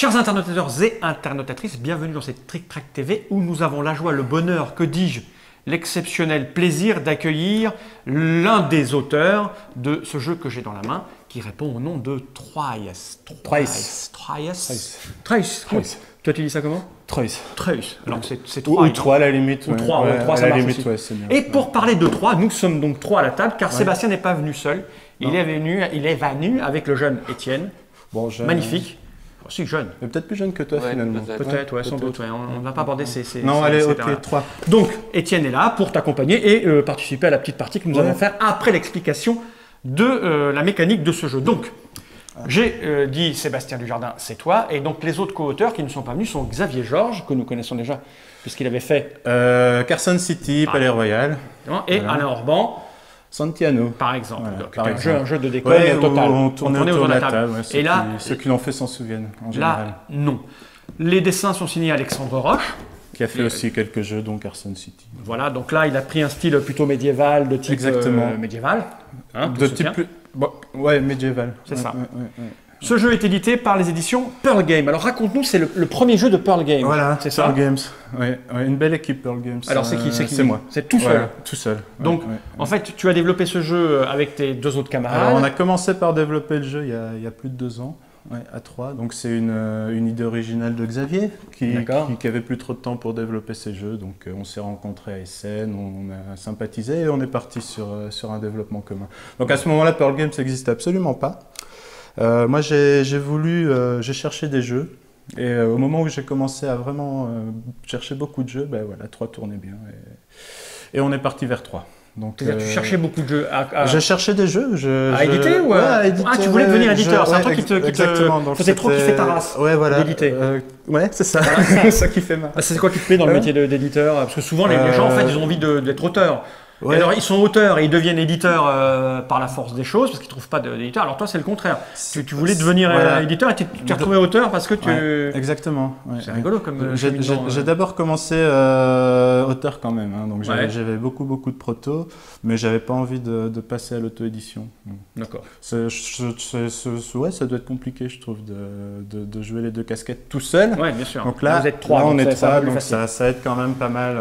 Chers internautes et internautatrices, bienvenue dans cette Trick Track TV où nous avons la joie, le bonheur, que dis-je, l'exceptionnel plaisir d'accueillir l'un des auteurs de ce jeu que j'ai dans la main, qui répond au nom de Troyes. Toi, tu dis ça comment? Troyes. Alors, c'est Ou Troyes. 3 à la limite. Ou 3, ouais, 3 ça marche aussi. Ouais, c'est bien. Et pour parler de 3, nous sommes donc 3 à la table, car Sébastien n'est pas venu seul. Il est venu avec le jeune Étienne. Bon, jeune, magnifique. Aussi jeune. Mais peut-être plus jeune que toi, finalement. Peut-être, ouais, sans doute. Ouais. On ne va pas aborder ces non, allez, ok, terrains. 3. Donc, Étienne est là pour t'accompagner et participer à la petite partie que nous allons faire après l'explication de la mécanique de ce jeu. Donc, j'ai dit Sébastien Dujardin, c'est toi. Et donc, les autres co-auteurs qui ne sont pas venus sont Xavier Georges, que nous connaissons déjà, puisqu'il avait fait Carson City, Palais Royal. Et Alain Orban. Santiano. Par exemple. Voilà, donc, par un jeu de décon total. On tournait autour de la table. Ouais, et là, ceux qui l'ont fait s'en souviennent, en général. Là, non. Les dessins sont signés Alexandre Roche. Qui a fait aussi quelques jeux, dont Carson City. Voilà, donc là, il a pris un style plutôt médiéval, de type médiéval. Hein, de type ouais, médiéval. C'est ça. Ce jeu est édité par les éditions Pearl Games. Alors raconte-nous, c'est le premier jeu de Pearl Games. Voilà, c'est ça. Pearl Games. Ouais, une belle équipe Pearl Games. Alors c'est qui? C'est moi. C'est tout seul. Voilà, tout seul. Donc en fait, tu as développé ce jeu avec tes deux autres camarades. Alors on a commencé par développer le jeu il y a plus de 2 ans. À 3. Donc c'est une idée originale de Xavier qui avait plus trop de temps pour développer ses jeux. Donc on s'est rencontrés à Essen, on a sympathisé et on est parti sur un développement commun. Donc à ce moment-là, Pearl Games n'existait absolument pas. Moi j'ai cherché des jeux et au moment où j'ai commencé à vraiment chercher beaucoup de jeux, ben voilà, 3 tournaient bien et on est parti vers 3. C'est-à-dire tu cherchais beaucoup de jeux Je cherchais des jeux. À éditer ou à éditer? Ah, tu voulais devenir éditeur, c'est un truc qui te faisait trop kiffer ta race d'éditer. Ouais, c'est ça. C'est ça qui fait mal. C'est quoi qui te plaît dans le métier d'éditeur? Parce que souvent les gens en fait ils ont envie d'être auteurs. Ouais. Et alors ils sont auteurs et ils deviennent éditeurs par la force des choses parce qu'ils ne trouvent pas d'éditeur. Alors toi c'est le contraire. Tu voulais devenir éditeur et tu t'es retrouvé auteur parce que tu... exactement. C'est rigolo comme... J'ai d'abord commencé auteur quand même. Hein, donc j'avais beaucoup de protos, mais j'avais pas envie de passer à l'auto-édition. D'accord. Ça doit être compliqué je trouve de jouer les deux casquettes tout seul. Oui bien sûr. Donc là, vous êtes 3, on est 3, donc ça aide quand même pas mal,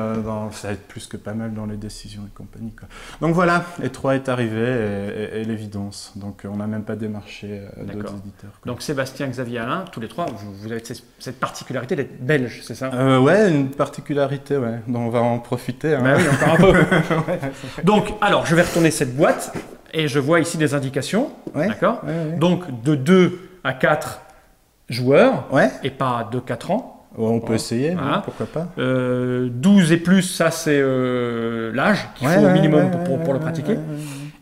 ça aide plus que pas mal dans les décisions et compagnie. Quoi. Donc voilà, et 3 est arrivé et l'évidence. Donc on n'a même pas démarché d'autres éditeurs. Quoi. Donc Sébastien, Xavier, Alain, tous les 3, vous avez cette particularité d'être belge, c'est ça? Ouais, une particularité, ouais. Donc on va en profiter. Hein. Bah oui, encore un peu. Donc, alors, je vais retourner cette boîte et je vois ici des indications. D'accord. Donc de 2 à 4 joueurs et pas de 4 ans. On peut essayer, oui, pourquoi pas. 12 et plus, ça c'est l'âge qu'il faut au minimum pour le pratiquer.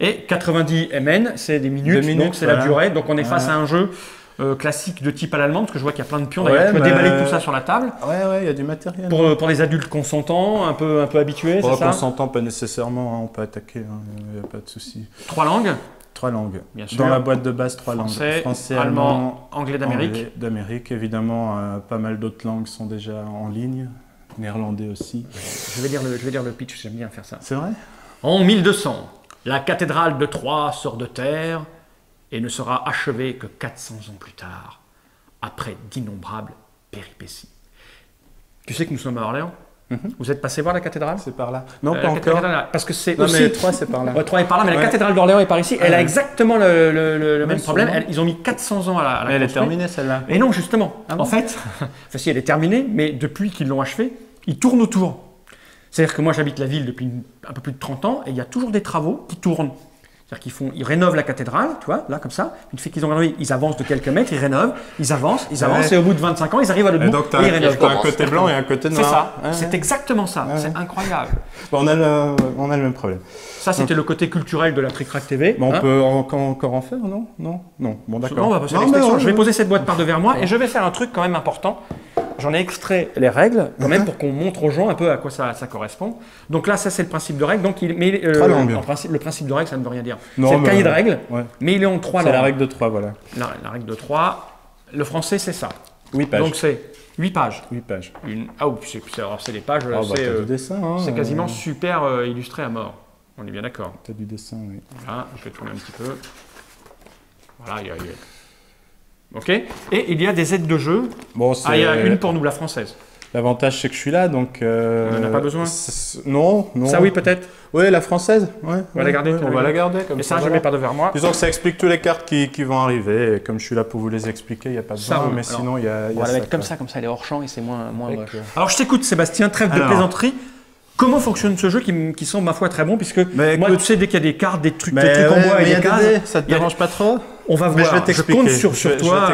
Et 90 MN, c'est des minutes, donc c'est la durée. Donc on est face à un jeu classique de type à l'allemande, parce que je vois qu'il y a plein de pions. D'ailleurs, tu peux déballer tout ça sur la table. Ouais, il y a du matériel. Pour les adultes consentants, un peu habitués, c'est ça? Consentants, pas nécessairement, hein, on peut attaquer, il n'y a pas de souci. 3 langues? 3 langues. Bien sûr. Dans la boîte de base, 3 langues. Français, allemand, anglais d'Amérique. Évidemment, pas mal d'autres langues sont déjà en ligne. Néerlandais aussi. Je vais lire le pitch, j'aime bien faire ça. C'est vrai? En 1200, la cathédrale de Troyes sort de terre et ne sera achevée que 400 ans plus tard, après d'innombrables péripéties. Tu sais que nous sommes à Orléans? Vous êtes passé voir la cathédrale? C'est par là. Non, pas encore. Parce que c'est aussi... mais 3 c'est par là. 3 est par là, mais la cathédrale d'Orléans est par ici. Elle a exactement le même problème. Ils ont mis 400 ans à la construire. Elle est terminée celle-là. Et non, justement. En fait, si elle est terminée, mais depuis qu'ils l'ont achevée, ils tournent autour. C'est-à-dire que moi j'habite la ville depuis un peu plus de 30 ans et il y a toujours des travaux qui tournent. C'est-à-dire qu'ils rénovent la cathédrale, tu vois, là comme ça. Une fois qu'ils ont rénové, ils avancent de quelques mètres, ils rénovent, ils avancent, et au bout de 25 ans, ils arrivent à l'autre bout et ils rénovent. Donc tu as un côté blanc et un côté noir. C'est ça, c'est exactement ça, c'est incroyable. On a le même problème. Ça, c'était le côté culturel de la Trick Track TV. On peut encore en faire, non? Non. Bon, d'accord. Non, on va passer à l'expression. Je vais poser cette boîte par devers moi et je vais faire un truc quand même important. J'en ai extrait les règles, quand même, pour qu'on montre aux gens un peu à quoi ça correspond. Donc là, ça, c'est le principe de règle. Donc, le principe de règle, ça ne veut rien dire. C'est le cahier de règles, mais il est en 3 langues. C'est la règle de 3, voilà. La règle de 3. Le français, c'est ça. 8 pages. Donc, c'est 8 pages. 8 pages. Alors, c'est les pages, du dessin, hein, c'est quasiment super illustré à mort. On est bien d'accord. Tu as du dessin, oui. Voilà, je vais tourner un petit peu. Voilà, il y a Ok. Et il y a des aides de jeu. Bon, il y a une pour nous, la française. L'avantage, c'est que je suis là, donc... on n'en a pas besoin. Non. Ça, oui, peut-être. Oui, la française. Ouais, on va la garder. On va la garder comme ça. Et ça, je ne mets pas devant moi. Disons que ça explique toutes les cartes qui vont arriver. Et comme je suis là pour vous les expliquer, il n'y a pas besoin. Mais sinon, il y a on va la mettre comme ça, elle est hors champ et c'est moins moche. Alors, je t'écoute, Sébastien, trêve de plaisanterie. Comment fonctionne ce jeu qui semble, ma foi, très bon, puisque moi, tu sais, dès qu'il y a des cartes, des trucs en bois et des cases… Ça te dérange pas trop? On va voir, je compte sur toi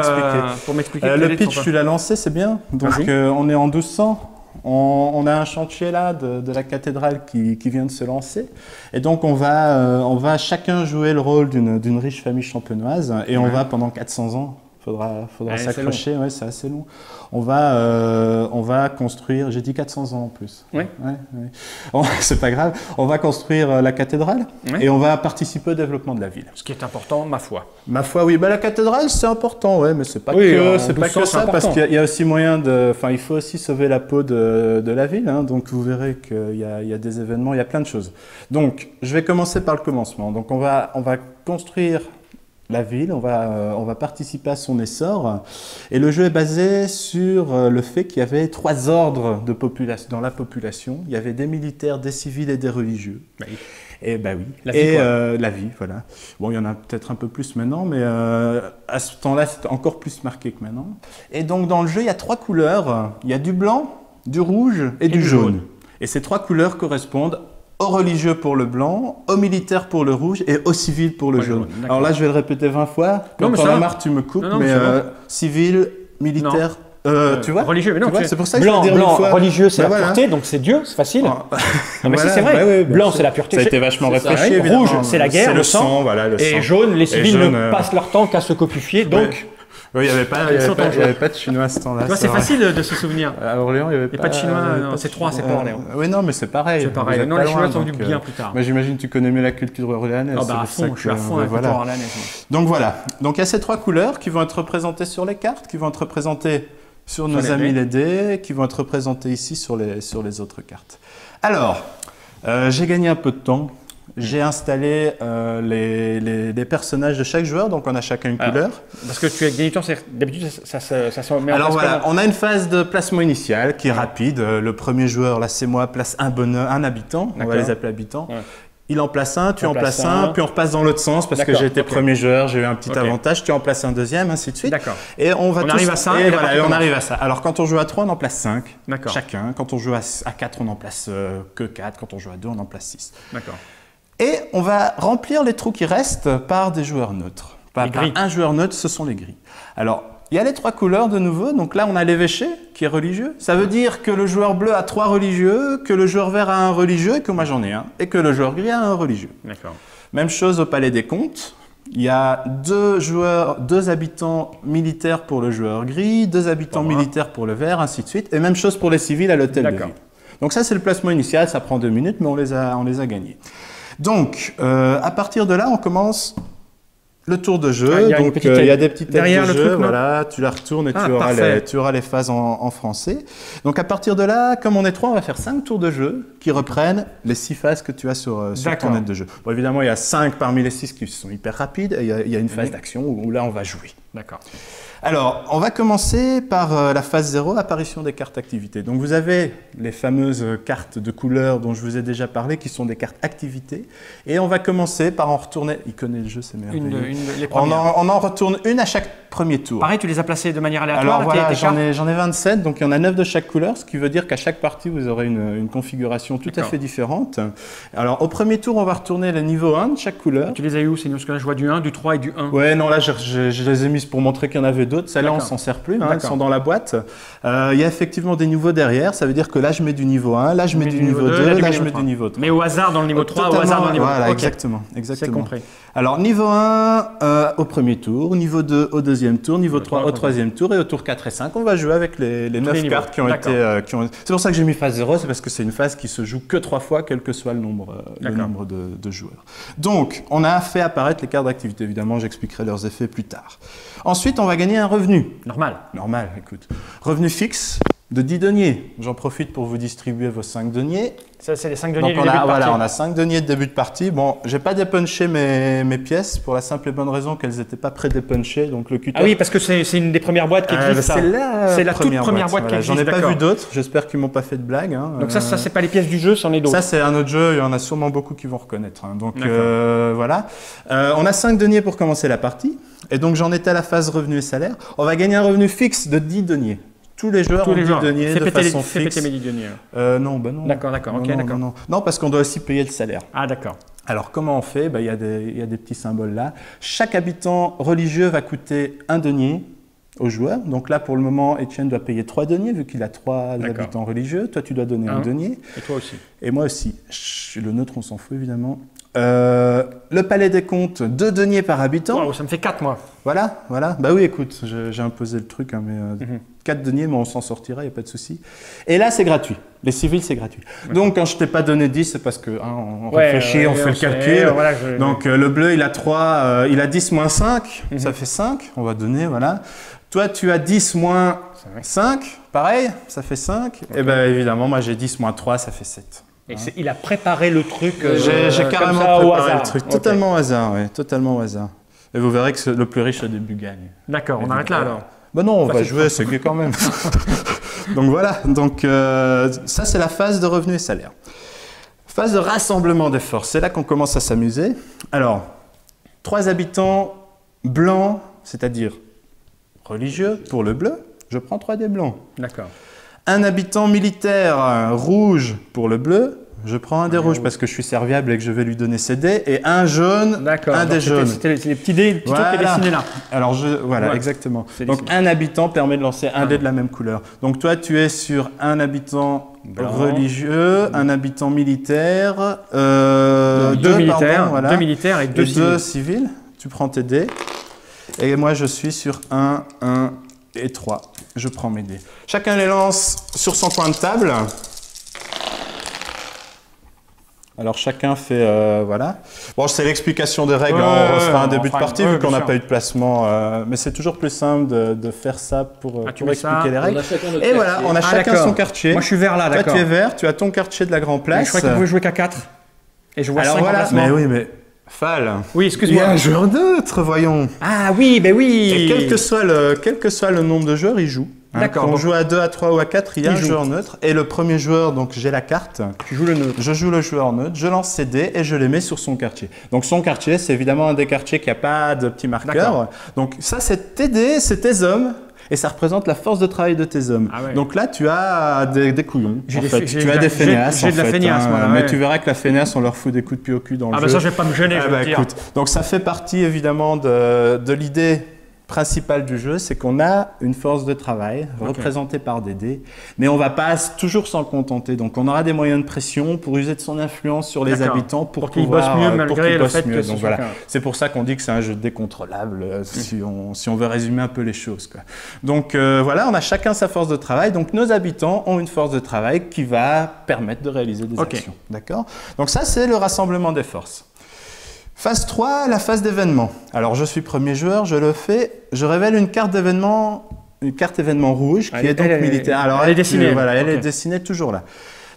pour m'expliquer. Le pitch, tu l'as lancé, c'est bien. Donc, on est en 1200. On a un chantier là de la cathédrale qui vient de se lancer. Et donc, on va chacun jouer le rôle d'une riche famille champenoise. Et on va pendant 400 ans. Faudra s'accrocher, c'est assez long. On va construire, j'ai dit 400 ans en plus. Oui. C'est pas grave. On va construire la cathédrale et on va participer au développement de la ville. Ce qui est important, ma foi. Ma foi, oui. La cathédrale, c'est important, mais c'est pas que ça, parce qu'il y a aussi moyen il faut aussi sauver la peau de la ville. Hein, donc, vous verrez qu'il y a des événements, il y a plein de choses. Donc, je vais commencer par le commencement. Donc, on va construire la ville, on va participer à son essor. Et le jeu est basé sur le fait qu'il y avait 3 ordres dans la population. Il y avait des militaires, des civils et des religieux. Oui. Et oui. La vie, voilà. Bon, il y en a peut-être un peu plus maintenant, mais à ce temps-là, c'était encore plus marqué que maintenant. Et donc, dans le jeu, il y a 3 couleurs. Il y a du blanc, du rouge et du jaune. Et ces 3 couleurs correspondent aux religieux pour le blanc, aux militaires pour le rouge et aux civils pour le jaune. Alors là, je vais le répéter 20 fois. Quand t'en as marre, tu me coupes. Mais civil, militaire, tu vois, religieux, mais non, c'est pour ça que blanc, je vais dire blanc, une fois. Religieux, c'est la pureté, donc c'est Dieu, c'est facile. Non, mais c'est vrai. Blanc, c'est la pureté. Ça a été vachement réfléchi. Rouge, c'est la guerre, le sang. Le sang. Et jaune, les civils ne passent leur temps qu'à se copifier, donc. Oui, il n'y avait pas de chinois à ce temps-là. C'est facile de se souvenir. À Orléans, il n'y avait pas de chinois. C'est 3, c'est pas Orléans. Oui, non, mais c'est pareil. C'est pareil. Non, les chinois sont venus bien plus tard. Moi, j'imagine que tu connais mieux la culture orléanaise. À fond, je suis à fond avec la culture orléanaise. Donc voilà. Donc il y a ces 3 couleurs qui vont être représentées sur les cartes, qui vont être représentées sur nos amis les dés, qui vont être représentées ici sur les autres cartes. Alors, j'ai gagné un peu de temps. J'ai installé les personnages de chaque joueur, donc on a chacun une couleur. Parce que tu as gagné du temps, d'habitude ça se met en place. Alors voilà, on a une phase de placement initial qui est rapide. Le premier joueur, là c'est moi, place un habitant, on va les appeler habitants. Il en place un, tu en places un, puis on repasse dans l'autre sens parce que j'ai été premier joueur, j'ai eu un petit avantage, tu en places un deuxième, ainsi de suite. D'accord. Et on arrive à ça, et on arrive à ça. Alors quand on joue à 3, on en place 5 chacun. Quand on joue à 4, on en place que 4. Quand on joue à 2, on en place 6. D'accord. Et on va remplir les trous qui restent par des joueurs neutres. Par un joueur neutre, ce sont les gris. Alors, il y a les 3 couleurs de nouveau. Donc là, on a l'évêché qui est religieux. Ça veut dire que le joueur bleu a 3 religieux, que le joueur vert a un religieux et que moi j'en ai un. Et que le joueur gris a un religieux. D'accord. Même chose au Palais des Comptes. Il y a 2 habitants militaires pour le joueur gris, 2 habitants militaires pour le vert, ainsi de suite. Et même chose pour les civils à l'hôtel de ville. Donc ça, c'est le placement initial. Ça prend 2 minutes, mais on les a gagnés. Donc, à partir de là, on commence le tour de jeu. Donc, il y a des petites têtes de jeu. Voilà, tu la retournes et tu auras les phases en français. Donc, à partir de là, comme on est 3, on va faire 5 tours de jeu qui reprennent les 6 phases que tu as sur ton aide de jeu. Bon, évidemment, il y a 5 parmi les 6 qui sont hyper rapides et il y a une phase d'action où là, on va jouer. D'accord. Alors, on va commencer par la phase 0, apparition des cartes activités. Donc, vous avez les fameuses cartes de couleurs dont je vous ai déjà parlé, qui sont des cartes activités. Et on va commencer par en retourner. Il connaît le jeu, c'est merveilleux. On en retourne une à chaque premier tour. Pareil, tu les as placées de manière aléatoire. Alors voilà, j'en ai 27, donc il y en a 9 de chaque couleur, ce qui veut dire qu'à chaque partie, vous aurez une configuration tout à fait différente. Alors, au premier tour, on va retourner le niveau 1 de chaque couleur. Et tu les as eu où? C'est parce que là, je vois du 1, du 3 et du 1. Ouais, non, là, je les ai mises pour montrer qu'il y en avait d'autres. Celles-là, on s'en sert plus, elles sont dans la boîte. Il y a effectivement des niveaux derrière, ça veut dire que là, je mets du niveau 1, là, je mets du niveau 2, là, je mets du niveau 3. Mais au hasard dans le niveau 3, au hasard dans le niveau 3. Voilà, exactement. C'est compris. Alors, niveau 1 au premier tour, niveau 2 au deuxième tour, niveau 3 au troisième tour et au tour 4 et 5, on va jouer avec les 9 cartes qui ont été… C'est pour ça que j'ai mis phase 0, c'est parce que c'est une phase qui se joue que 3 fois, quel que soit le nombre de joueurs. Donc, on a fait apparaître les cartes d'activité. Évidemment, j'expliquerai leurs effets plus tard. Ensuite, on va gagner un revenu. Normal. Normal, écoute. Revenu fixe. de 10 deniers. J'en profite pour vous distribuer vos 5 deniers. Ça, c'est les 5 deniers Donc du début de partie. Voilà, on a 5 deniers de début de partie. Bon, j'ai pas dépunché mes pièces pour la simple et bonne raison qu'elles n'étaient pas pré-dépunchées. Donc le cutter... Ah oui, parce que c'est une des premières boîtes qui existe. C'est la toute première boîte qui existe. J'en ai pas vu d'autres. J'espère qu'ils m'ont pas fait de blague. Hein. Donc ça c'est pas les pièces du jeu, c'en est d'autres. Ça, c'est un autre jeu. Il y en a sûrement beaucoup qui vont reconnaître. Hein. Donc voilà. On a 5 deniers pour commencer la partie. Et donc j'en étais à la phase revenu et salaire. On va gagner un revenu fixe de 10 deniers. Tous les joueurs ont 10 deniers de façon fixe. Fais péter mes 10 deniers. Non, bah non. D'accord. Non, parce qu'on doit aussi payer le salaire. Ah, d'accord. Alors, comment on fait? Il y a des petits symboles là. Chaque habitant religieux va coûter 1 denier au joueur. Donc là, pour le moment, Étienne doit payer 3 deniers, vu qu'il a 3 habitants religieux. Toi, tu dois donner 1 denier. Et toi aussi. Et moi aussi. Le neutre, on s'en fout, évidemment. Le palais des comptes, 2 deniers par habitant. Wow, ça me fait 4, moi. Voilà. Bah oui, écoute, j'ai imposé le truc, hein, mais 4 deniers, mais on s'en sortira, il n'y a pas de souci. Et là, c'est gratuit. Les civils, c'est gratuit. Donc, quand je ne t'ai pas donné 10, c'est parce qu'on on réfléchit, on fait le calcul. Voilà, donc, le bleu, il a 3, il a 10 moins 5, ça fait 5. On va donner, voilà. Toi, tu as 10 moins 5, pareil, ça fait 5. Et bien, évidemment, moi, j'ai 10 moins 3, ça fait 7. Et il a préparé le truc. J'ai carrément préparé le truc. Totalement au hasard, oui. Totalement au hasard. Et vous verrez que le plus riche au début gagne. D'accord, on arrête là alors. Ben non, on va jouer, c'est gai quand même. Donc voilà, ça c'est la phase de revenu et salaire. Phase de rassemblement des forces, c'est là qu'on commence à s'amuser. Alors, 3 habitants blancs, c'est-à-dire religieux pour le bleu, je prends 3 des blancs. D'accord. Un habitant militaire rouge pour le bleu, je prends un des rouges parce que je suis serviable et que je vais lui donner ses dés. Et un jaune, un des jaunes. C'était les petits dés, les petits trucs qui est dessiné là. Alors, voilà, exactement. Donc, un habitant permet de lancer un dé de la même couleur. Donc, toi, tu es sur un habitant religieux, un habitant militaire, 2 militaires et 2 civils. Tu prends tes dés. Et moi, je suis sur 1, 1 et 3. Je prends mes dés. Chacun les lance sur son coin de table. Alors chacun fait, voilà. Bon, c'est l'explication des règles, on refera un début de partie vu qu'on n'a pas eu de placement. Mais c'est toujours plus simple de faire ça pour expliquer les règles. Et voilà, on a chacun son quartier. Moi je suis vert là, d'accord. Toi tu es vert, tu as ton quartier de la Grand Place. Mais je crois qu'on pouvait jouer qu'à 4. Et je vois 5 placements. Mais oui, mais Fall. Oui, excuse-moi. Il y a un joueur neutre, voyons. Ah oui, ben oui. Et quel que soit le nombre de joueurs, il joue. D'accord. Quand on joue à 2, à 3 ou à 4, il y a un joueur neutre. Et le premier joueur, donc j'ai la carte. Tu joues le neutre. Je joue le joueur neutre, je lance ses dés et je les mets sur son quartier. Donc son quartier, c'est évidemment un des quartiers qui n'a pas de petit marqueur. Donc ça, c'est tes dés, c'est tes hommes. Et ça représente la force de travail de tes hommes. Ah ouais. Donc là, tu as des couillons. Tu as des feignasses. J'ai de la feignasse, moi. Mais tu verras que la feignasse, on leur fout des coups de pied au cul dans le jeu. Ah bah ça, je vais pas me gêner, je vais dire. Écoute, donc ça fait partie évidemment de l'idée principale du jeu, c'est qu'on a une force de travail représentée par des dés, mais on ne va pas toujours s'en contenter. Donc on aura des moyens de pression pour user de son influence sur les habitants pour qu'ils bossent mieux malgré le fait que donc voilà, c'est pour ça qu'on dit que c'est un jeu décontrôlable si on veut résumer un peu les choses, quoi. Donc voilà, on a chacun sa force de travail. Donc nos habitants ont une force de travail qui va permettre de réaliser des actions. D'accord ? Donc ça, c'est le rassemblement des forces. Phase 3, la phase d'événement. Alors, je suis premier joueur, je le fais. Je révèle une carte événement rouge qui est donc militaire. Alors, elle est dessinée. Voilà, elle est dessinée toujours là.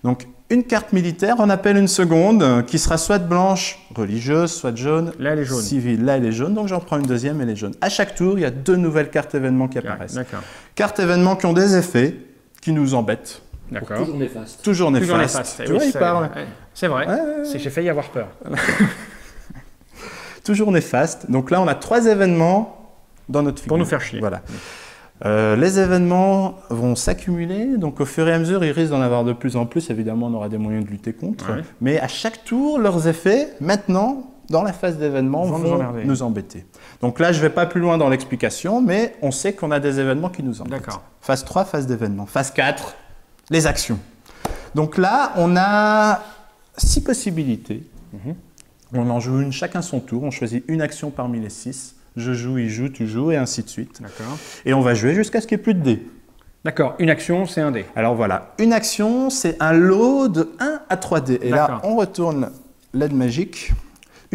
Donc, une carte militaire, on appelle une seconde, qui sera soit blanche, religieuse, soit jaune, civile. Là, elle est jaune, donc j'en prends une deuxième, elle est jaune. À chaque tour, il y a 2 nouvelles cartes événements qui apparaissent. Cartes événements qui ont des effets, qui nous embêtent. D'accord. Toujours néfaste. Toujours néfaste. Tu vois, il parle. C'est vrai, j'ai failli avoir peur. Toujours néfaste. Donc là, on a 3 événements dans notre figure. Pour nous faire chier. Voilà. Les événements vont s'accumuler. Donc au fur et à mesure, ils risquent d'en avoir de plus en plus. Évidemment, on aura des moyens de lutter contre. Ouais. Mais à chaque tour, leurs effets, maintenant, dans la phase d'événements, vont nous embêter. Donc là, je ne vais pas plus loin dans l'explication, mais on sait qu'on a des événements qui nous embêtent. D'accord. Phase 3, phase d'événements. Phase 4, les actions. Donc là, on a 6 possibilités. On en joue une chacun son tour, on choisit une action parmi les 6. Je joue, il joue, tu joues, et ainsi de suite. Et on va jouer jusqu'à ce qu'il n'y ait plus de dés. D'accord, une action, c'est un dé. Alors voilà, une action, c'est un lot de 1 à 3 dés. Et là, on retourne l'aide magique.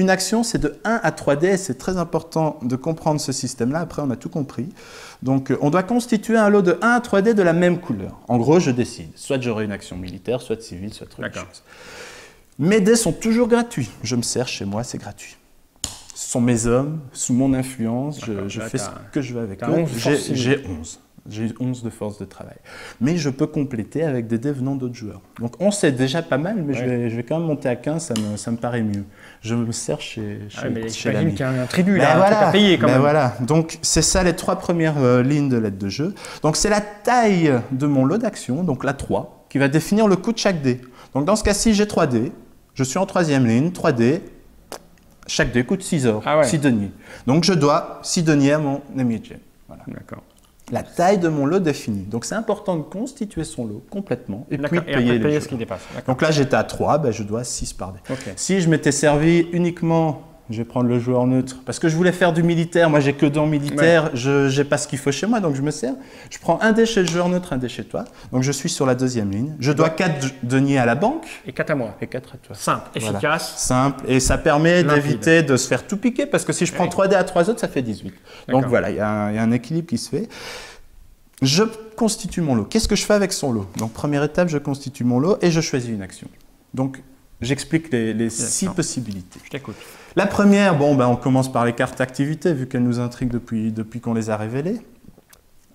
une action, c'est de 1 à 3D. C'est très important de comprendre ce système-là. Après, on a tout compris. Donc, on doit constituer un lot de 1 à 3D de la même couleur. En gros, je décide. Soit j'aurai une action militaire, soit civile, soit religieuse. Mes dés sont toujours gratuits. Je me sers chez moi, c'est gratuit. Ce sont mes hommes, sous mon influence. Je fais ce que je veux avec eux. J'ai 11. J'ai 11 de force de travail. Mais je peux compléter avec des dés venant d'autres joueurs. Donc 11 c'est déjà pas mal, mais je vais quand même monter à 15, ça me paraît mieux. Je me sers chez l'ami. J'imagine qu'il y a un tribut là, un truc à payer quand même. Voilà. Donc c'est ça les 3 premières lignes de l'aide de jeu. Donc c'est la taille de mon lot d'action, donc la 3, qui va définir le coût de chaque dé. Donc dans ce cas-ci, j'ai 3 dés. Je suis en 3e ligne, 3 dés. Chaque dé coûte 6 or, 6 deniers. Donc je dois 6 deniers à mon ami. Voilà. D'accord. La taille de mon lot définie. Donc c'est important de constituer son lot complètement et puis de payer ce qui dépasse. Donc là j'étais à 3, ben, je dois 6 par dé. Okay. Si je m'étais servi uniquement, je vais prendre le joueur neutre, parce que je voulais faire du militaire, moi j'ai que dans militaire, je n'ai pas ce qu'il faut chez moi, donc je me sers. Je prends un dé chez le joueur neutre, un dé chez toi. Donc je suis sur la 2e ligne. Je dois 4 deniers à la banque. Et 4 à moi. Et 4 à toi. Simple, efficace. Voilà. Simple, et ça permet d'éviter de se faire tout piquer, parce que si je prends 3 dés à 3 autres, ça fait 18. Donc voilà, il y a un équilibre qui se fait. Je constitue mon lot. Qu'est-ce que je fais avec son lot? Donc, première étape, je constitue mon lot et je choisis une action. Donc, j'explique les 6 possibilités. Je t'écoute. La première, on commence par les cartes activités, vu qu'elles nous intriguent depuis qu'on les a révélées.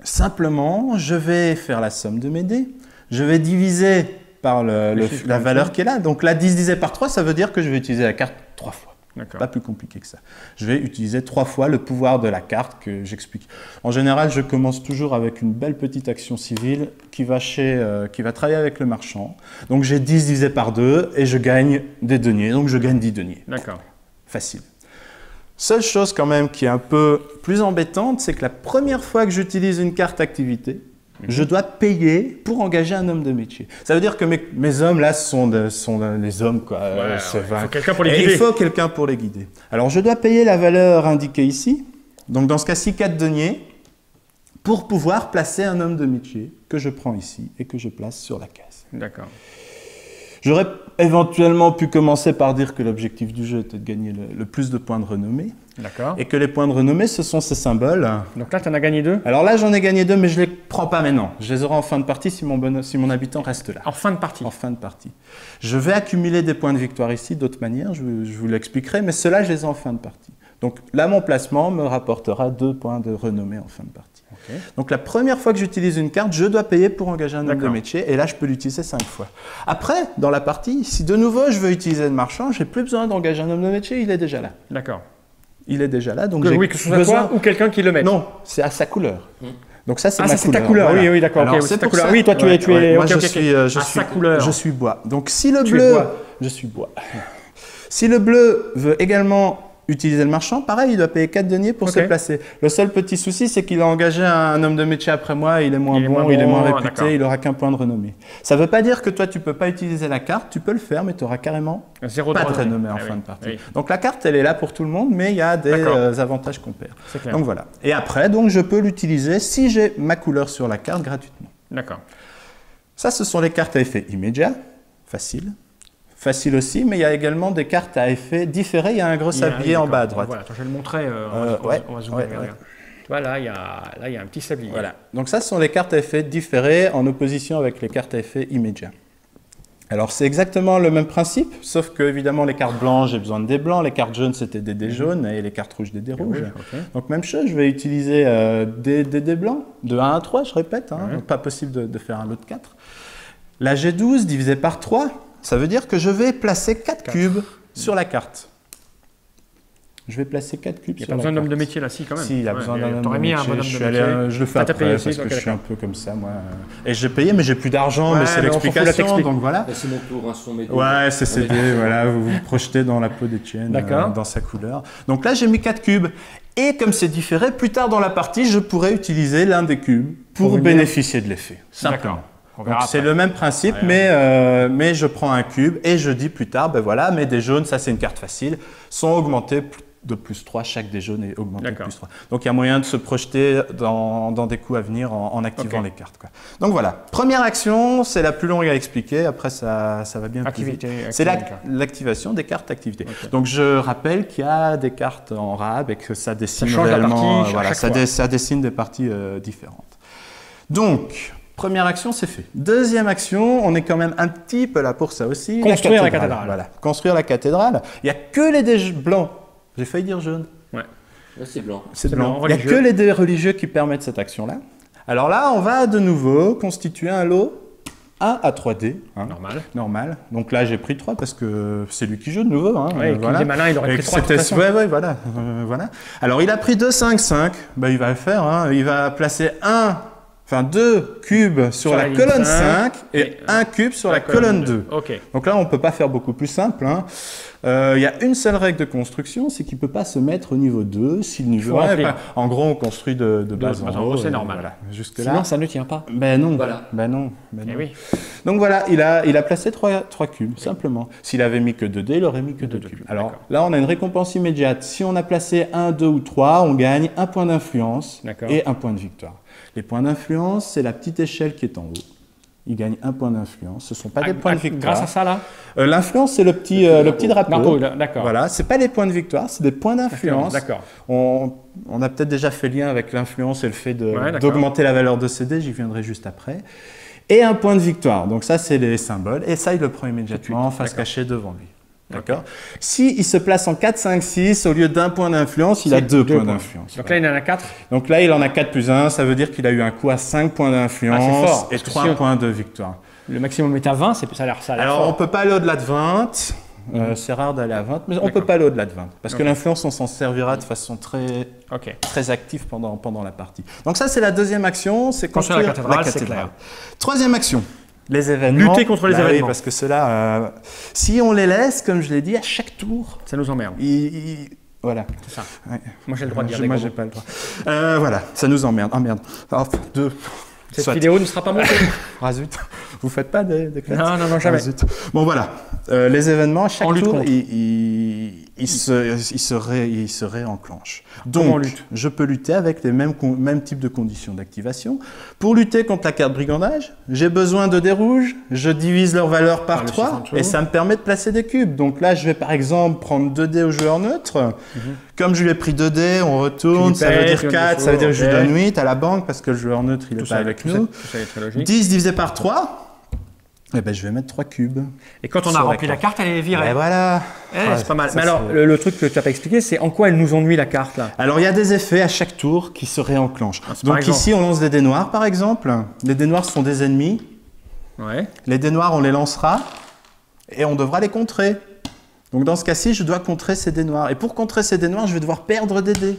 Simplement, je vais faire la somme de mes dés. Je vais diviser par la valeur qui est là. Donc, là, 10 divisé par 3, ça veut dire que je vais utiliser la carte 3 fois. Pas plus compliqué que ça. Je vais utiliser 3 fois le pouvoir de la carte que j'explique. En général, je commence toujours avec une belle petite action civile qui va travailler avec le marchand. Donc j'ai 10 divisé par 2 et je gagne des deniers. Donc je gagne 10 deniers. D'accord. Facile. Seule chose quand même qui est un peu plus embêtante, c'est que la première fois que j'utilise une carte activité, je dois payer pour engager un homme de métier. Ça veut dire que mes hommes, là, sont les hommes, quoi. Il faut quelqu'un pour les guider. Il faut quelqu'un pour les guider. Alors, je dois payer la valeur indiquée ici. Donc, dans ce cas-ci, 4 deniers pour pouvoir placer un homme de métier que je prends ici et que je place sur la case. D'accord. J'aurais éventuellement pu commencer par dire que l'objectif du jeu était de gagner le plus de points de renommée. D'accord. Et que les points de renommée, ce sont ces symboles. Donc là, tu en as gagné 2? Alors là, j'en ai gagné 2, mais je ne les prends pas maintenant. Je les aurai en fin de partie si mon habitant reste là. En fin de partie? En fin de partie. Je vais accumuler des points de victoire ici, d'autres manières, je vous l'expliquerai, mais ceux-là, je les ai en fin de partie. Donc là, mon placement me rapportera 2 points de renommée en fin de partie. Okay. Donc la première fois que j'utilise une carte, je dois payer pour engager un homme de métier, et là, je peux l'utiliser 5 fois. Après, dans la partie, si de nouveau, je veux utiliser le marchand, je n'ai plus besoin d'engager un homme de métier, il est déjà là. D'accord. Il est déjà là, donc oui, que ce soit toi ou quelqu'un qui le mette. Non, c'est à sa couleur. Donc ça, c'est ma couleur. Ah, c'est ta couleur. Voilà. Oui, d'accord. Okay, c'est ta couleur. Oui, toi, tu es. Moi, je suis bois. Donc si le bleu, je suis bois. Si le bleu veut également utiliser le marchand, pareil, il doit payer 4 deniers pour se placer. Le seul petit souci, c'est qu'il a engagé un homme de métier après moi, il est moins bon, il est moins réputé, il n'aura qu'un point de renommée. Ça ne veut pas dire que toi, tu ne peux pas utiliser la carte, tu peux le faire, mais tu n'auras carrément pas de renommée en fin de partie. Oui. Donc la carte, elle est là pour tout le monde, mais il y a des avantages qu'on perd. Donc voilà. Et après, donc, je peux l'utiliser si j'ai ma couleur sur la carte gratuitement. D'accord. Ça, ce sont les cartes à effet immédiat, facile. Facile aussi, mais il y a également des cartes à effet différé. Il y a un gros sablier en bas à droite. Voilà, je vais le montrer. On va zoomer. Tu vois, là, il y a un petit sablier. Voilà. Donc ça, ce sont les cartes à effet différés en opposition avec les cartes à effet immédiat. Alors, c'est exactement le même principe, sauf que, évidemment, les cartes blanches, j'ai besoin de dés blancs. Les cartes jaunes, c'était des dés jaunes et les cartes rouges, des dés rouges. Donc, même chose, je vais utiliser des dés blancs, de 1 à 3, je répète. Donc, pas possible de faire un lot de 4. La G12 divisé par 3. Ça veut dire que je vais placer 4 cubes sur la carte. Je vais placer 4 cubes sur la carte. Il n'y a pas besoin d'un homme de métier là, si, quand même. Si, il y a besoin d'un homme de métier. T'aurais mis un bonhomme de métier. Je le fais après parce que je suis un peu comme ça, moi. Et j'ai payé, mais j'ai plus d'argent, mais c'est l'explication, donc voilà. C'est mon tour, son métier. Ouais, c'est CD, voilà, vous vous projetez dans la peau d'Étienne, dans sa couleur. Donc là, j'ai mis 4 cubes. Et comme c'est différé, plus tard dans la partie, je pourrais utiliser l'un des cubes pour bénéficier de l'effet. Simplement. C'est le même principe, mais je prends un cube et je dis plus tard, ben voilà, mes dés jaunes, ça c'est une carte facile, sont augmentés de plus 3, chaque des jaunes est augmenté de plus 3. Donc il y a moyen de se projeter dans des coups à venir en activant les cartes, quoi. Donc voilà, première action, c'est la plus longue à expliquer, après ça va bien plus vite. C'est l'activation des cartes activités. Donc je rappelle qu'il y a des cartes en rab et que ça dessine réellement, ça dessine des parties différentes. Donc, première action, c'est fait. Deuxième action, on est quand même un petit peu là pour ça aussi. Construire la cathédrale. Voilà, construire la cathédrale. Il n'y a que les dés blancs. J'ai failli dire jaune. Ouais. Là, c'est blanc. C'est blanc. Il n'y a que les dés religieux qui permettent cette action-là. Alors là, on va de nouveau constituer un lot 1 à 3 dés. Hein, normal. Donc là, j'ai pris 3 parce que c'est lui qui joue de nouveau. Hein, voilà. Il est malin, il aurait pris 3. Voilà. Alors, il a pris 2, 5, 5. Ben, il va le faire. Hein. Il va placer 2 cubes sur la colonne 5 et 1 cube sur la colonne 2. Donc là, on ne peut pas faire beaucoup plus simple. Hein. Il y a une seule règle de construction, c'est qu'il ne peut pas se mettre au niveau 2. Si le niveau 1, en gros, on construit de base en haut. C'est normal. Voilà. Sinon, ça ne tient pas. Ben non. Voilà. Oui. Donc voilà, il a placé 3 cubes, simplement. S'il avait mis que 2 dés, il aurait mis que 2 cubes. Alors là, on a une récompense immédiate. Si on a placé 1, 2 ou 3, on gagne 1 point d'influence et 1 point de victoire. Les points d'influence, c'est la petite échelle qui est en haut. Il gagne 1 point d'influence. Ce ne sont pas des points de victoire. Grâce à ça, là l'influence, c'est le petit drapeau. D'accord. Voilà, ce n'est pas les points de victoire, c'est des points d'influence. D'accord. On a peut-être déjà fait lien avec l'influence et le fait d'augmenter la valeur de ces dés. J'y viendrai juste après. Et 1 point de victoire. Donc ça, c'est les symboles. Et ça, il le prend immédiatement en face cachée devant lui. D'accord. S'il se place en 4, 5, 6, au lieu d'1 point d'influence, il a 2 points d'influence. Donc là, il en a 4. Donc là, il en a 4 plus 1. Ça veut dire qu'il a eu un coup à 5 points d'influence et 3 points de victoire. Le maximum est à 20, ça a l'air Alors, on ne peut pas aller au-delà de 20. C'est rare d'aller à 20, mais on ne peut pas aller au-delà de 20. Parce que l'influence, on s'en servira de façon très active pendant la partie. Donc ça, c'est la deuxième action, c'est construire la cathédrale. Troisième action. Les événements. Lutter contre les événements. Oui, parce que ceux-là, si on les laisse, comme je l'ai dit, à chaque tour, ça nous emmerde. Voilà. C'est ça. Ouais. Moi, j'ai le droit de dire des Moi, j'ai pas le droit. Voilà, ça nous emmerde. Ah merde. Cette vidéo ne sera pas montée. Ah zut. Vous faites pas des clats? Non, jamais. Bon, voilà. Les événements, à chaque tour, ils se réenclenchent. Donc, je peux lutter avec les mêmes types de conditions d'activation. Pour lutter contre la carte brigandage, j'ai besoin de dés rouges, je divise leur valeur par 3 et ça me permet de placer des cubes. Donc là, je vais par exemple prendre 2 dés au joueur neutre. Comme je lui ai pris 2 dés, on retourne, ça veut dire 4, ça veut dire que je lui donne 8 à la banque parce que le joueur neutre, il n'est pas avec nous. 10 divisé par 3. Eh ben, je vais mettre 3 cubes. Et quand on a rempli la carte, elle est virée. Et voilà. C'est pas mal. Mais alors, le truc que tu n'as pas expliqué, c'est en quoi elle nous ennuie la carte là? Alors, il y a des effets à chaque tour qui se réenclenchent. Donc ici, on lance des dés noirs, par exemple. Les dés noirs sont des ennemis. Les dés noirs, on les lancera et on devra les contrer. Donc dans ce cas-ci, je dois contrer ces dés noirs. Et pour contrer ces dés noirs, je vais devoir perdre des dés.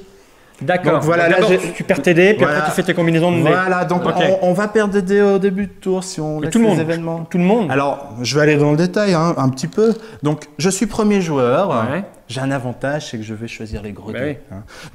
D'accord. Donc voilà, là, tu perds tes dés, puis après tu fais tes combinaisons de dés. Voilà, donc on va perdre des dés au début de tour si on laisse les événements. Tout le monde. Alors, je vais aller dans le détail un petit peu. Donc, je suis premier joueur. J'ai un avantage, c'est que je vais choisir les gros dés.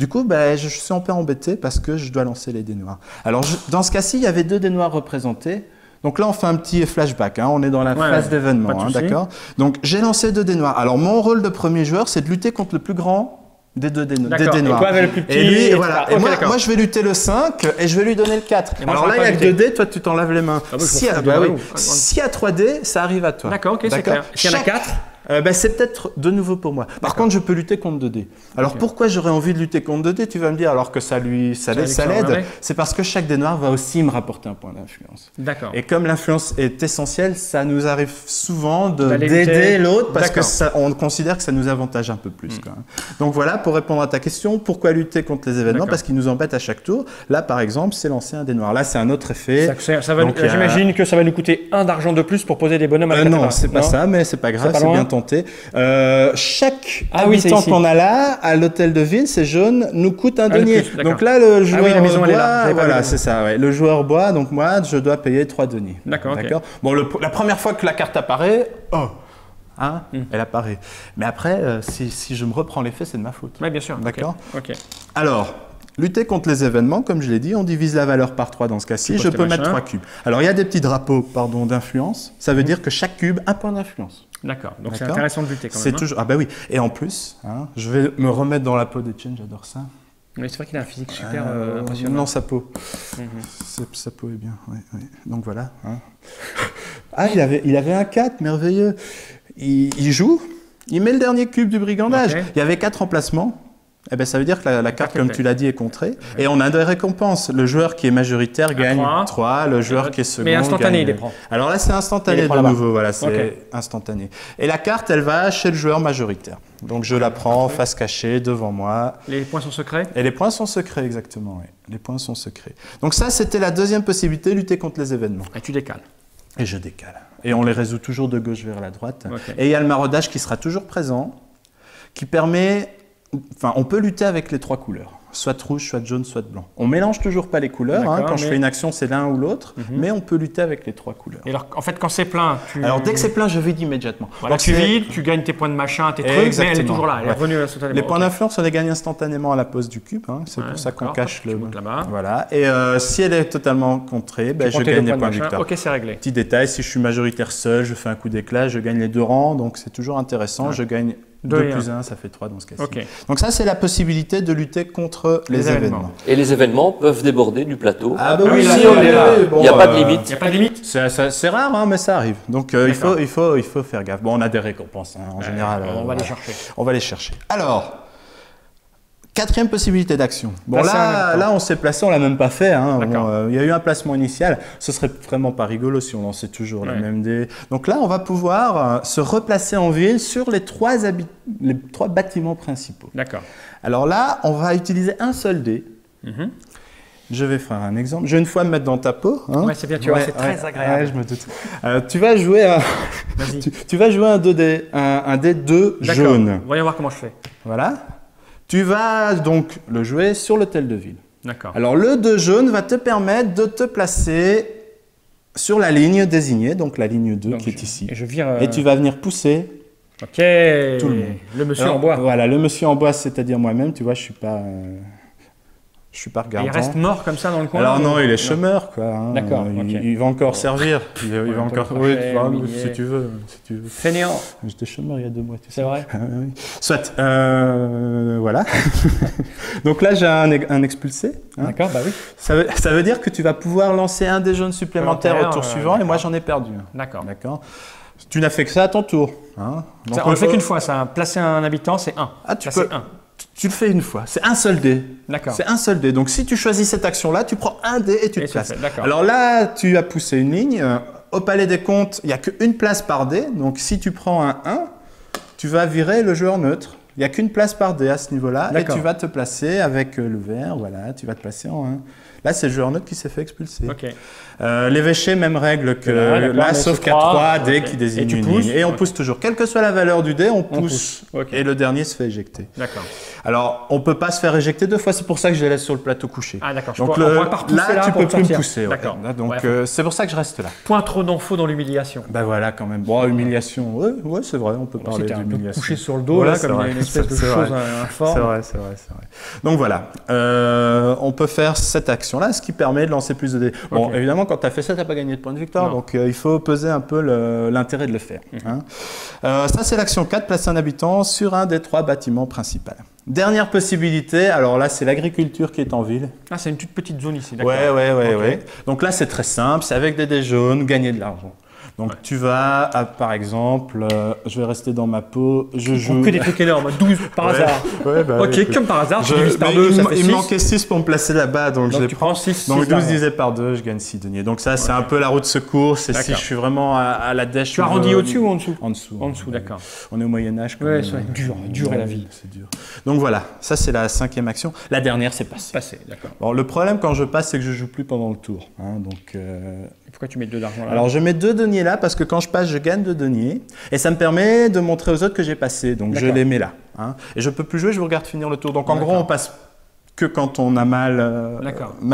Du coup, je suis un peu embêté parce que je dois lancer les dés noirs. Alors, dans ce cas-ci, il y avait 2 dés noirs représentés. Donc là, on fait un petit flashback. On est dans la phase d'événement, d'accord. Donc, j'ai lancé 2 dés noirs. Alors, mon rôle de premier joueur, c'est de lutter contre le plus grand des dés noirs. Et toi avec le plus petit. Et lui, voilà. Et moi, je vais lutter le 5 et je vais lui donner le 4. Alors là, il y a que 2 dés, toi, tu t'en laves les mains. S'il y a 3 dés, ça arrive à toi. D'accord, ok, c'est clair. S'il y en a 4 c'est peut-être de nouveau pour moi. Par contre, je peux lutter contre 2 dés. Alors pourquoi j'aurais envie de lutter contre 2 dés? Tu vas me dire, alors que ça l'aide. C'est parce que chaque dé noir va aussi me rapporter un point d'influence. D'accord. Et comme l'influence est essentielle, ça nous arrive souvent d'aider l'autre parce qu'on considère que ça nous avantage un peu plus. Donc voilà, pour répondre à ta question, pourquoi lutter contre les événements? Parce qu'ils nous embêtent à chaque tour. Là, par exemple, c'est lancer un dé noir. Là, c'est un autre effet. J'imagine que ça va nous coûter 1 d'argent de plus pour poser des bonhommes à la cathédrale. Non, c'est pas ça, mais c'est pas grave, c'est bien tenté. Chaque habitant qu'on a là, à l'hôtel de ville, c'est jaune, nous coûte un denier. Donc là, le joueur bois, voilà, c'est ça. Le joueur bois, donc moi, je dois payer 3 deniers. D'accord. Bon, la première fois que la carte apparaît, elle apparaît. Mais après, si je me reprends l'effet, c'est de ma faute. Oui, bien sûr. D'accord. Alors, lutter contre les événements, comme je l'ai dit, on divise la valeur par 3 dans ce cas-ci. Je peux mettre 3 cubes. Alors, il y a des petits drapeaux d'influence. Ça veut dire que chaque cube a un point d'influence. D'accord, donc c'est intéressant de lutter quand même. C'est toujours... Ah bah oui, et en plus, hein, je vais me remettre dans la peau d'Etienne, j'adore ça. Mais c'est vrai qu'il a un physique super impressionnant. Non, sa peau. Sa peau est bien, oui. Donc voilà. Hein. Ah, il avait un 4, merveilleux. Il joue, il met le dernier cube du brigandage. Il y avait 4 emplacements. Eh ben, ça veut dire que la carte, comme tu l'as dit, est contrée. Et on a des récompenses. Le joueur qui est majoritaire gagne 3, le joueur qui est second mais instantané, gagne... il les prend. Alors là, c'est instantané de nouveau. Voilà, c'est instantané. Et la carte, elle va chez le joueur majoritaire. Donc je la prends face cachée, devant moi. Les points sont secrets? Et les points sont secrets, exactement. Oui. Les points sont secrets. Donc ça, c'était la deuxième possibilité, lutter contre les événements. Et tu décales. Et je décale. Et on les résout toujours de gauche vers la droite. Et il y a le maraudage qui sera toujours présent, qui permet... Enfin, on peut lutter avec les 3 couleurs, soit rouge, soit jaune, soit blanc. On mélange toujours pas les couleurs, hein, quand je fais une action, c'est l'un ou l'autre, mais on peut lutter avec les 3 couleurs. Et alors, en fait, quand c'est plein, Alors, dès que c'est plein, je vide immédiatement. Voilà, donc, tu vides, tu gagnes tes points de machin, tes trucs, mais elle est toujours là, elle est revenue instantanément. Les points d'influence, on les gagne instantanément à la pose du cube, hein, c'est pour ça qu'on cache le... Voilà, et si elle est totalement contrée, ben, je gagne les points de victoire. Ok, c'est réglé. Petit détail, si je suis majoritaire seul, je fais un coup d'éclat, je gagne les 2 rangs, donc c'est toujours intéressant, je gagne... 2 plus 1, ça fait 3 dans ce cas-ci. Donc ça, c'est la possibilité de lutter contre les événements. Et les événements peuvent déborder du plateau. Ah bah oui, si on est là, il n'y a pas de limite. Il n'y a pas de limite. C'est rare, hein, mais ça arrive. Donc il faut faire gaffe. Bon, on a des récompenses, hein, en général. On va les chercher. On va les chercher. Alors, 4e possibilité d'action. Bon, là, on s'est placé, on l'a même pas fait. Hein. Bon, y a eu un placement initial. Ce serait vraiment pas rigolo si on lançait toujours la même dé. Donc là, on va pouvoir se replacer en ville sur les 3 bâtiments principaux. D'accord. Alors là, on va utiliser un seul dé. Je vais faire un exemple. Je vais une fois me mettre dans ta peau. Hein. Ouais, c'est bien, tu vois, c'est très agréable. Ouais, je me doute. Tu vas jouer tu vas jouer un dé 2 jaune. Voyons voir comment je fais. Voilà. Tu vas donc le jouer sur l'hôtel de ville. D'accord. Alors le 2 jaune va te permettre de te placer sur la ligne désignée, donc la ligne 2 qui est ici. Et je vire. Et tu vas venir pousser. Ok. Tout le monde. Le monsieur en bois. Voilà, le monsieur en bois, c'est-à-dire moi-même. Tu vois, je suis pas regardant. Et il reste mort comme ça dans le coin? Alors non, il est chômeur, quoi. Hein. D'accord. Il va encore servir. Il va encore. Oui, si tu veux. Fainéant. J'étais chômeur il y a 2 mois. C'est vrai? Oui. Soit. Voilà. Donc là, j'ai un expulsé. Hein. D'accord, bah oui. Ça veut dire que tu vas pouvoir lancer un des jaunes supplémentaires au tour suivant, et moi, j'en ai perdu. D'accord. Tu n'as fait que ça à ton tour. Hein. Donc, on ne fait qu'une fois, ça. Placer un habitant, c'est 1. Ah, tu peux. Tu le fais une fois. C'est un seul dé. D'accord. C'est un seul dé. Donc, si tu choisis cette action-là, tu prends un dé et tu te places. Alors là, tu as poussé une ligne. Au palais des comptes, il n'y a qu'une place par dé. Donc, si tu prends un 1, tu vas virer le joueur neutre. Il n'y a qu'une place par dé à ce niveau-là. Et tu vas te placer avec le vert. Voilà, tu vas te placer en 1. Là, c'est le joueur neutre qui s'est fait expulser. L'évêché, même règle que là, sauf qu'il y a 3 dés qui désignent une ligne. Et on pousse toujours. Quelle que soit la valeur du dé, on pousse. Et le dernier se fait éjecter. D'accord. Alors, on ne peut pas se faire éjecter 2 fois. C'est pour ça que je les laisse sur le plateau couché. Ah d'accord. Donc là, tu ne peux plus me pousser. D'accord. Donc, c'est pour ça que je reste là. Point trop d'infos dans l'humiliation. Ben voilà, quand même. Bon, humiliation. Ouais, c'est vrai. On peut parler d'humiliation. Couché sur le dos, là, comme il y a une espèce de chose informe. C'est vrai. Donc voilà. On peut faire cette action-là, ce qui permet de lancer plus de dés. Bon, évidemment, quand tu as fait ça, tu n'as pas gagné de points de victoire. Donc, il faut peser un peu l'intérêt de le faire. Ça, c'est l'action 4, placer un habitant sur un des 3 bâtiments principaux. Dernière possibilité, alors là, c'est l'agriculture qui est en ville. Ah, c'est une toute petite zone ici, d'accord. Ouais. Donc là, c'est très simple, c'est avec des dés jaunes, gagner de l'argent. Donc tu vas, par exemple, je vais rester dans ma peau, je joue... Que des trucs énormes, 12 par hasard. Comme par hasard, je divise par 2, ça fait 6. Il me manquait 6 pour me placer là-bas, donc je les prends 6. Donc 12 divisé par 2, je gagne 6 deniers. Donc ça, c'est un peu la roue de secours, c'est si je suis vraiment à la dèche... Tu arrondis au-dessus ou en dessous? En dessous. En dessous, d'accord. On est au Moyen-Âge. Ouais, c'est dur est la vie. C'est dur. Donc voilà, ça c'est la 5e action. La dernière, c'est passer. Passer, d'accord. Bon, le problème quand je passe, c'est que je joue plus pendant le tour. Donc... Pourquoi tu mets 2 d'argent là? Alors je mets 2 deniers là parce que quand je passe, je gagne 2 deniers et ça me permet de montrer aux autres que j'ai passé. Donc je les mets là. Et je peux plus jouer, je vous regarde finir le tour. Donc en gros, on passe que quand on a mal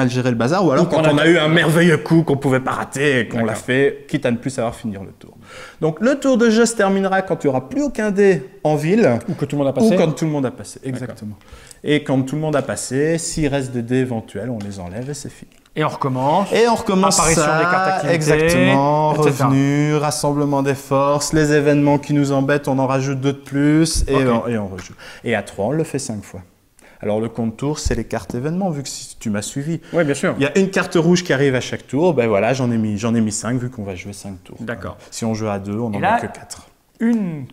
géré le bazar ou alors quand on a eu un merveilleux coup qu'on pouvait pas rater et qu'on l'a fait, quitte à ne plus savoir finir le tour. Donc le tour de jeu se terminera quand il n'y aura plus aucun dé en ville. Ou que tout le monde a passé. Ou quand tout le monde a passé, exactement. Et quand tout le monde a passé, s'il reste des dés éventuels, on les enlève et c'est fini. Et on recommence. Et on recommence apparition ça, des cartes activités, exactement, etc. revenus, rassemblement des forces, les événements qui nous embêtent, on en rajoute 2 de plus et on rejoue. Et à 3, on le fait 5 fois. Alors le compte tour, c'est les cartes événements, vu que si tu m'as suivi. Oui, bien sûr. Il y a une carte rouge qui arrive à chaque tour, ben voilà, j'en ai mis 5 vu qu'on va jouer 5 tours. D'accord. Si on joue à 2, on n'en là, a que 4. Une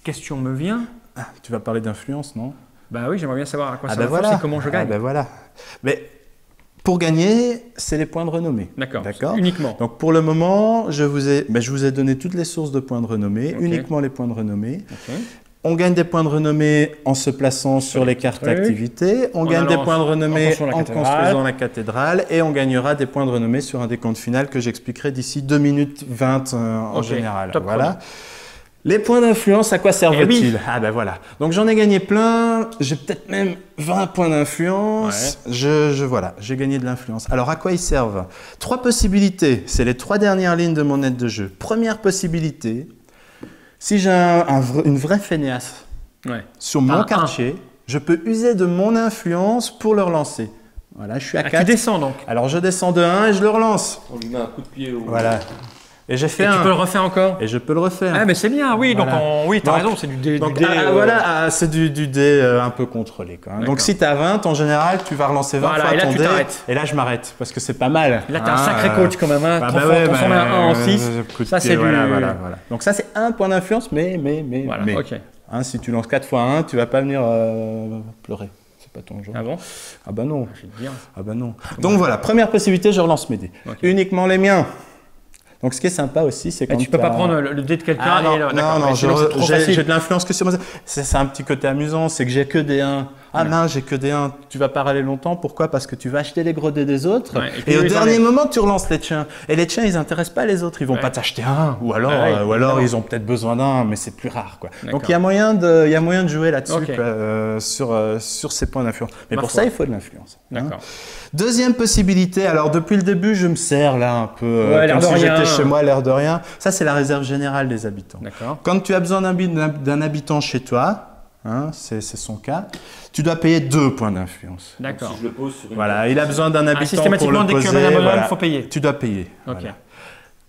question me vient. Ah, tu vas parler d'influence, non? Bah oui, j'aimerais bien savoir à quoi ça ben ressemble et comment je gagne. Ben voilà. Mais pour gagner, c'est les points de renommée. D'accord. Uniquement. Donc pour le moment, je vous ai donné toutes les sources de points de renommée, uniquement les points de renommée. On gagne des points de renommée en se plaçant sur les cartes activités, on gagne des points de renommée en construisant la cathédrale et on gagnera des points de renommée sur un décompte final que j'expliquerai d'ici 2 minutes 20 en général. Voilà. Les points d'influence, à quoi servent-ils? Ah ben voilà. Donc j'en ai gagné plein, j'ai peut-être même 20 points d'influence. Voilà, j'ai gagné de l'influence. Alors à quoi ils servent? 3 possibilités, c'est les 3 dernières lignes de mon aide de jeu. Première possibilité, si j'ai une vraie feignasse sur mon quartier, je peux user de mon influence pour le relancer. Voilà, je suis à 4. Tu descends donc. Alors je descends de 1 et je le relance. On lui met un coup de pied au... Voilà. Et j'ai fait tu peux le refaire encore? Et je peux le refaire. Ah mais c'est bien, oui. Voilà. Donc oui, tu as raison, c'est du dé. Voilà, c'est du dé un peu contrôlé. Donc si tu as 20, en général, tu vas relancer 20 fois ton dé. Et là, je m'arrête parce que c'est pas mal. Là, tu as un sacré coach quand même. Transformer un 1 en 6. Ça, c'est du... Voilà. Donc ça, c'est un point d'influence, mais. Si tu lances 4 fois 1, tu vas pas venir pleurer. C'est pas ton jeu. Ah bon? Ah bah non. Je vais te dire. Ah bah non. Donc voilà, première possibilité, je relance mes dés. Uniquement les miens. Donc, ce qui est sympa aussi, c'est quand tu peux pas prendre le dé de quelqu'un et... Non, j'ai de l'influence que sur moi. C'est un petit côté amusant, c'est que j'ai que des 1. Ah mince, j'ai que des 1. Tu vas pas râler longtemps. Pourquoi? Parce que tu vas acheter les gros dés des autres. Et au dernier moment, tu relances les tiens. Et les tiens, ils intéressent pas les autres. Ils vont pas t'acheter un. Ou alors ils ont peut-être besoin d'un, mais c'est plus rare, quoi. Donc, il y a moyen de jouer là-dessus, sur ces points d'influence. Mais pour ça, il faut de l'influence. D'accord. Deuxième possibilité, alors depuis le début, je me sers là un peu comme si j'étais chez moi, l'air de rien. Ça, c'est la réserve générale des habitants. Quand tu as besoin d'un habitant chez toi, c'est son cas, tu dois payer 2 points d'influence. D'accord. Si je le pose sur une voilà, il a besoin d'un habitant pour le poser. Systématiquement, il faut payer. Tu dois payer. Voilà.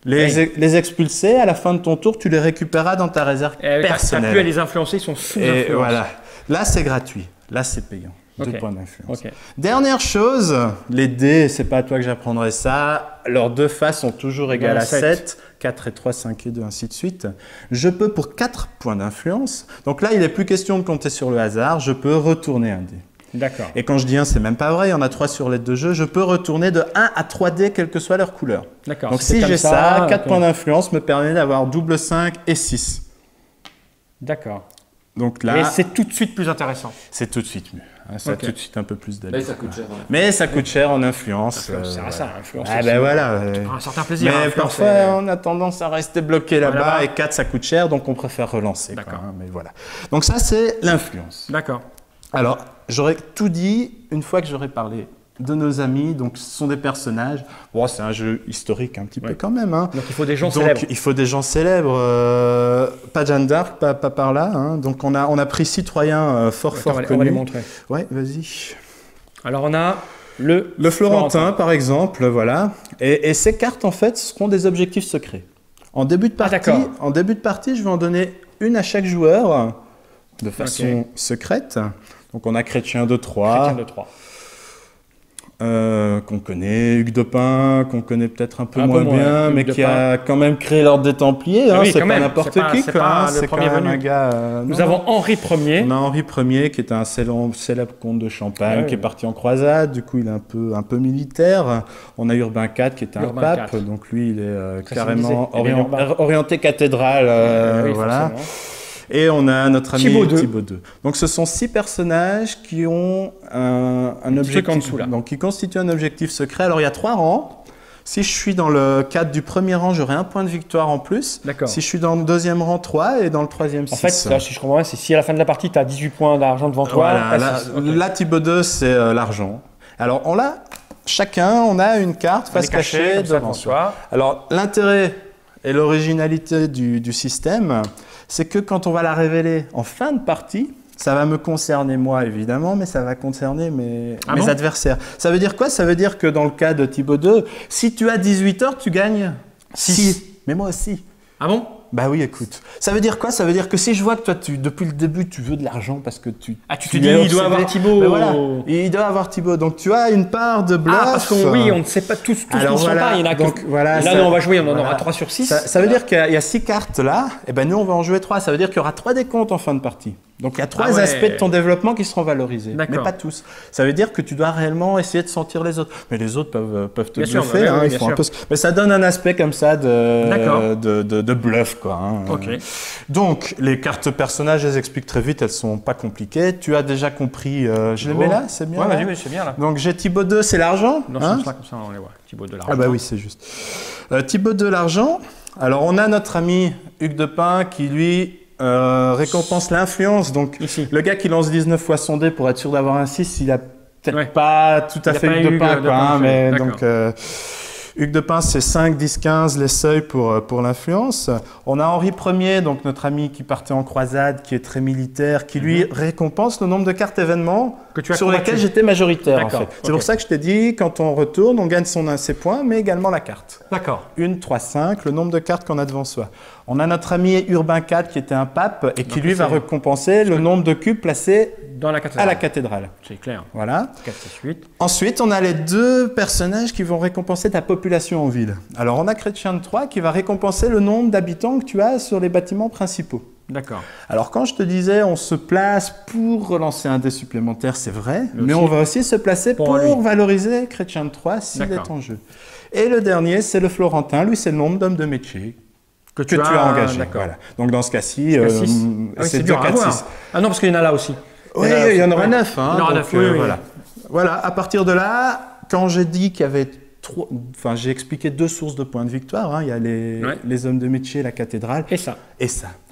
Les expulser, à la fin de ton tour, tu les récupéreras dans ta réserve personnelle. Tu n'as plus à les influencer, ils sont sous influence. Voilà. Là, c'est gratuit. Là, c'est payant. 2 points d'influence. Dernière chose, les dés, c'est pas à toi que j'apprendrai ça. Leurs 2 faces sont toujours égales à 7. 4 et 3, 5 et 2, ainsi de suite. Je peux, pour 4 points d'influence, donc là, il n'est plus question de compter sur le hasard, je peux retourner un dé. D'accord. Et quand je dis 1, c'est même pas vrai, il y en a 3 sur l'aide de jeu, je peux retourner de 1 à 3 dés, quelle que soit leur couleur. D'accord. Donc si j'ai ça, 4 points d'influence me permet d'avoir double 5 et 6. D'accord. Donc là, et c'est tout de suite plus intéressant. C'est tout de suite mieux. Ça a tout de suite un peu plus d'habitude. Mais ça coûte cher en influence. C'est à ça, l'influence. Ah ben voilà. Un certain plaisir. Mais parfois, on a tendance à rester bloqué là-bas et 4, ça coûte cher, donc on préfère relancer. D'accord. Mais voilà. Donc ça, c'est l'influence. D'accord. Alors, j'aurais tout dit une fois que j'aurais parlé de nos amis, donc ce sont des personnages. Bon, c'est un jeu historique un petit peu quand même. Donc il faut des gens célèbres. Il faut des gens célèbres. Pas Jeanne d'Arc, pas par là. Donc on a pris citoyens fort connus. On va les montrer. Ouais, vas-y. Alors on a le Florentin par exemple, voilà. Et ces cartes en fait seront des objectifs secrets. En début de partie, je vais en donner une à chaque joueur de façon secrète. Donc on a Chrétien de Troyes. Qu'on connaît, Hugues de Pin, qu'on connaît peut-être un peu moins bien, mais qui a quand même créé l'ordre des Templiers. C'est pas n'importe qui. C'est quand même un gars. Nous avons Henri Ier. On a Henri Ier qui est un célèbre comte de Champagne, qui est parti en croisade. Du coup, il est un peu militaire. On a Urbain IV qui est un pape, donc lui, il est carrément orienté cathédrale. Voilà. Et on a notre ami Thibaut II. Donc ce sont 6 personnages qui ont un objectif, donc qui constituent un objectif secret. Alors il y a 3 rangs. Si je suis dans le cadre du premier rang, j'aurai 1 point de victoire en plus. Si je suis dans le deuxième rang, 3 et dans le troisième, 6. En fait, là, si je comprends bien, c'est si à la fin de la partie, tu as 18 points d'argent devant toi. Là, Thibaut II, c'est l'argent. Alors chacun, on a une carte face cachée devant soi. Alors l'intérêt et l'originalité du système, c'est que quand on va la révéler en fin de partie, Ça va me concerner moi, évidemment, mais ça va concerner mes bon adversaires. Ça veut dire quoi? Ça veut dire que dans le cas de Thibaut 2, si tu as 18 heures, tu gagnes 6. Mais moi aussi. Ah bon? Bah oui, écoute. Ça veut dire quoi? Ça veut dire que si je vois que toi, depuis le début, tu veux de l'argent parce que tu... Ah, tu te dis, il doit avoir Thibaut. Ben voilà, il doit avoir Thibaut. Donc, tu as une part de bluff. Ah, parce qu'on on ne sait pas tous Alors, ne sont voilà, pas. Il y en a donc, que... voilà, là, ça, nous, on va jouer, on en voilà. aura 3 sur 6. Ça veut dire qu'il y a 6 cartes là. Et ben nous, on va en jouer 3. Ça veut dire qu'il y aura 3 décomptes en fin de partie. Donc, il y a 3 aspects de ton développement qui seront valorisés. Mais pas tous. Ça veut dire que tu dois réellement essayer de sentir les autres. Mais les autres peuvent te bluffer. Hein, ils font un peu... Mais ça donne un aspect comme ça de bluff, quoi. Hein. Ok. Donc, les cartes personnages, je les explique très vite, elles sont pas compliquées. Tu as déjà compris, je les mets là, c'est bien. Ouais, vas-y, oui, c'est bien là. Donc, j'ai Thibaut 2, c'est l'argent. Dans ce sens-là, comme ça, on les voit. Thibaut de l'argent. Ah bah oui, c'est juste. Thibaut de l'argent. Alors, on a notre ami Hugues Depin qui, lui, récompense l'influence. Donc, ici, le gars qui lance 19 fois son dé pour être sûr d'avoir un 6, il a peut-être pas tout à fait Hugues Depin, quoi. Hein, mais donc... Hugues Depin, c'est 5, 10, 15, les seuils pour l'influence. On a Henri Ier, donc notre ami qui partait en croisade, qui est très militaire, qui lui récompense le nombre de cartes événements sur lesquelles j'étais majoritaire. En fait. C'est pour ça que je t'ai dit, quand on retourne, on gagne ses points, mais également la carte. D'accord. 1, 3, 5, le nombre de cartes qu'on a devant soi. On a notre ami Urbain IV qui était un pape et qui lui va récompenser le nombre de cubes placés à la cathédrale. C'est clair. Voilà. 4, 6, 8. Ensuite, on a les 2 personnages qui vont récompenser ta population en ville. Alors, on a Chrétien de Troyes qui va récompenser le nombre d'habitants que tu as sur les bâtiments principaux. D'accord. Alors, quand je te disais, on se place pour relancer un dé supplémentaire, c'est vrai, mais on va aussi se placer pour valoriser Chrétien de Troyes s'il est en jeu. Et le dernier, c'est le Florentin. Lui, c'est le nombre d'hommes de métier que tu as engagé. Voilà. Donc, dans ce cas-ci, c'est 2, 4, 6. Ah non, parce qu'il y en a là aussi. Oui, il y en aura 9. Hein, il y en aura 9, oui. Voilà, à partir de là, quand j'ai dit qu'il y avait j'ai expliqué 2 sources de points de victoire. Hein. Il y a les hommes de métier, la cathédrale. Et ça.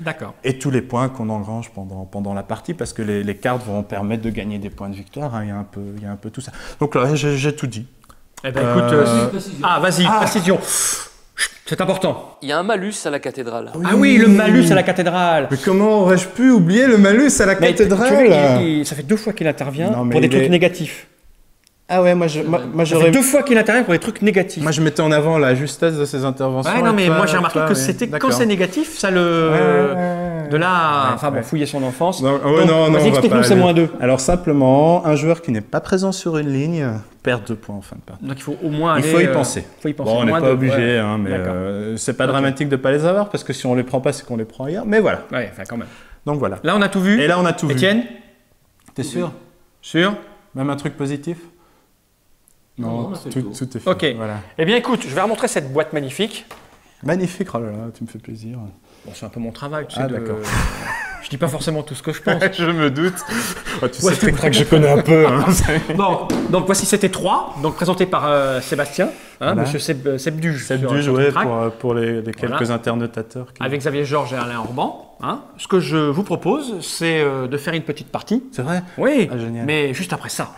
D'accord. Et tous les points qu'on engrange pendant la partie, parce que les cartes vont permettre de gagner des points de victoire. Hein. Il y a un peu tout ça. Donc là, j'ai tout dit. Eh bien, écoute... vas-y, précision. C'est important. Il y a un malus à la cathédrale. Ah oui, le malus à la cathédrale. Mais comment aurais-je pu oublier le malus à la cathédrale? Tu vois, ça fait 2 fois qu'il intervient pour des trucs négatifs. Ah ouais, moi j'aurais... 2 fois qu'il intervient pour des trucs négatifs. Moi je mettais en avant la justesse de ses interventions. Ouais, non, mais moi j'ai remarqué que c'était quand c'est négatif, ça le... De là, fouiller son enfance. Non, vas-y, explique-nous, c'est -2. Alors simplement, un joueur qui n'est pas présent sur une ligne perd 2 points en fin de partie. Donc il faut au moins aller... Il faut y penser. Bon, on n'est pas obligé, hein, mais c'est pas dramatique de ne pas les avoir, parce que si on les prend pas, c'est qu'on les prend ailleurs. Mais voilà. Ouais, enfin quand même. Donc voilà. Là on a tout vu. Et là on a tout vu. Étienne, t'es sûr? Sûr? Même un truc positif? Non, tout est fait. Ok. Voilà. Eh bien écoute, je vais remontrer cette boîte magnifique. Magnifique, oh là là, tu me fais plaisir. Bon, c'est un peu mon travail, tu sais. Ah d'accord. Je dis pas forcément tout ce que je pense. Je me doute. Oh, tu sais très que je connais un peu. Hein. Bon, donc voici c'était 3, donc présenté par Sébastien, Monsieur Seb Duge. Seb Duge, ouais, pour les quelques internotateurs. Avec Xavier Georges et Alain Orban. Ce que je vous propose, c'est de faire une petite partie. C'est vrai? Oui, génial. mais juste après ça.